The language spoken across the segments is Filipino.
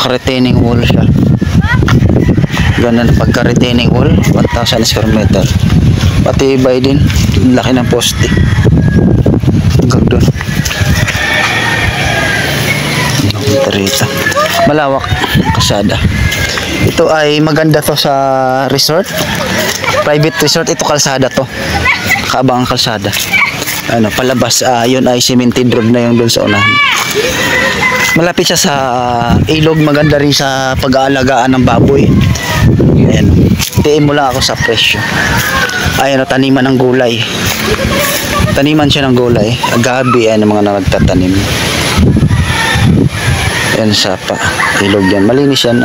Retaining wall siya. Ganun pagka-retaining wall, 1,000 square meter. Pati ibay din, laki ng poste. Hanggang doon. Rito. Malawak kasada. Ito ay maganda to sa resort. Private resort, ito kalsada to. Kaabang kalsada. Ano, palabas, yun ay cemented road na yung doon sa unahan. Malapit siya sa ilog, maganda rin sa pag-aalagaan ng baboy. Ayan. Tiin mo lang ako sa presyo. Ayan, taniman ng gulay. Taniman siya ng gulay. Agabi, ayan ang mga nagtatanim. Ayan sa ilog yan. Malinis yan,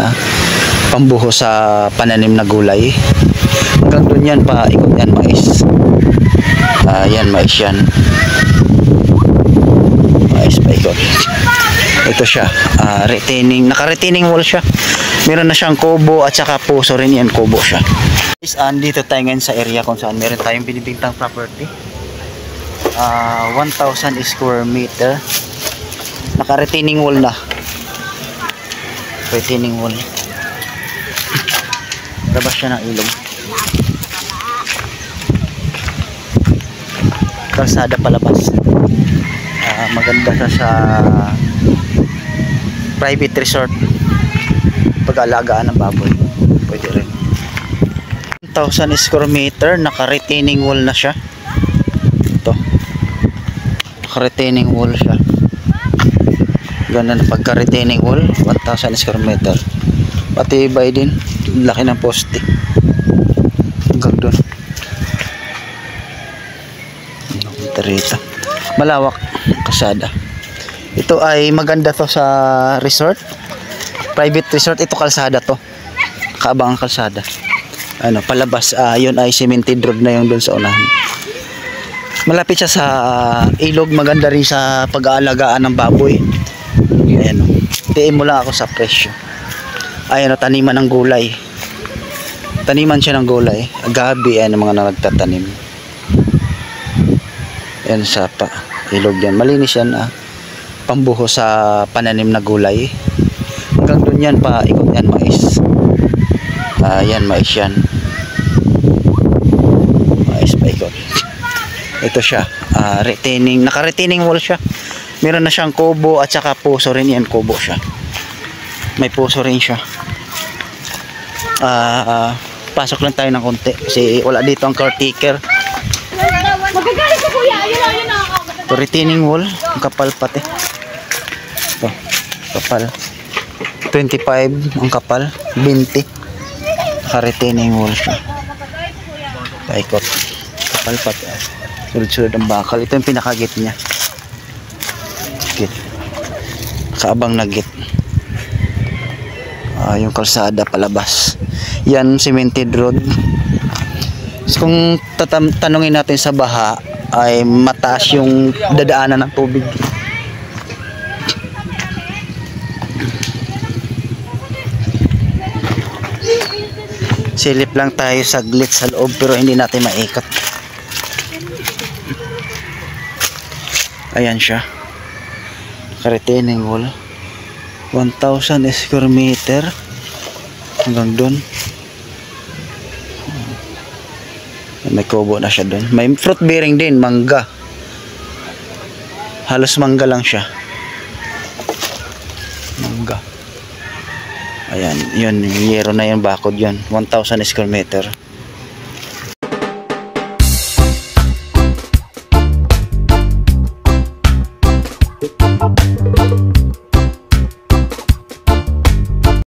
pambuho sa pananim na gulay. Hanggang doon yan, ikot yan, mais. Yan, mais yan. Mais pa ikot. Ito siya, naka-retaining wall siya. Meron na siyang kubo at saka puso rin yan, kubo siya. Dito tayo ngayon sa area kung saan meron tayong binibintang property. 1,000 square meter. Naka-retaining wall na. Retaining wall. Labas siya ng ilog. Kalsada palabas. Maganda siya sa private resort, pag-aalagaan ng baboy. Pwede rin. 1,000 square meter, naka-retaining wall na siya. Ito, naka-retaining wall siya. Ganun pagka-retaining wall, 1,000 square meter. Pati ibay din, laki ng poste. Hanggang doon. Rito. Malawak kasada. Ito ay maganda to sa resort. Private resort, ito kalsada to. Kaabang kalsada. Ano, palabas, yun ay cemented road na yung doon sa unahan. Malapit siya sa ilog, maganda rin sa pag-aalagaan ng baboy. Ayan, tiin mo lang ako sa presyo. Ayan, taniman ng gulay. Taniman siya ng gulay. Agabi, ayan ang mga nagtatanim. Ayan sa ilog yan. Malinis yan, pambuho sa pananim na gulay. Hanggang doon yan, ikot yan, mais. Yan, mais yan. Mais pa ikot. Ito siya, naka-retaining wall siya. Meron na siyang kubo at saka puso rin yan, kubo siya. May puso rin siya. Pasok lang tayo ng konti kasi wala dito ang caretaker. Magagalit ko kuya, ayun na. Ito, retaining wall, ang kapal pati. Ito, kapal. 25 ang kapal, 20. Naka-retaining wall siya. Paikot. Kapal pati. Sulod-sulod ang bakal. Ito yung pinakagit niya. Git. Kaabang na git. Yung kalsada palabas. Yan, cemented road. So, kung tanungin natin sa baha, ay mataas yung dadaanan ng tubig. Silip lang tayo saglit sa loob pero hindi natin maikot. Ayan siya. Retaining wall. 1,000 square meter. Hanggang doon. May kubo na siya doon. May fruit bearing din, mangga. Halos mangga lang siya. Mangga. Ayan, yun, yero na yung bakod yun. 1,000 square meter.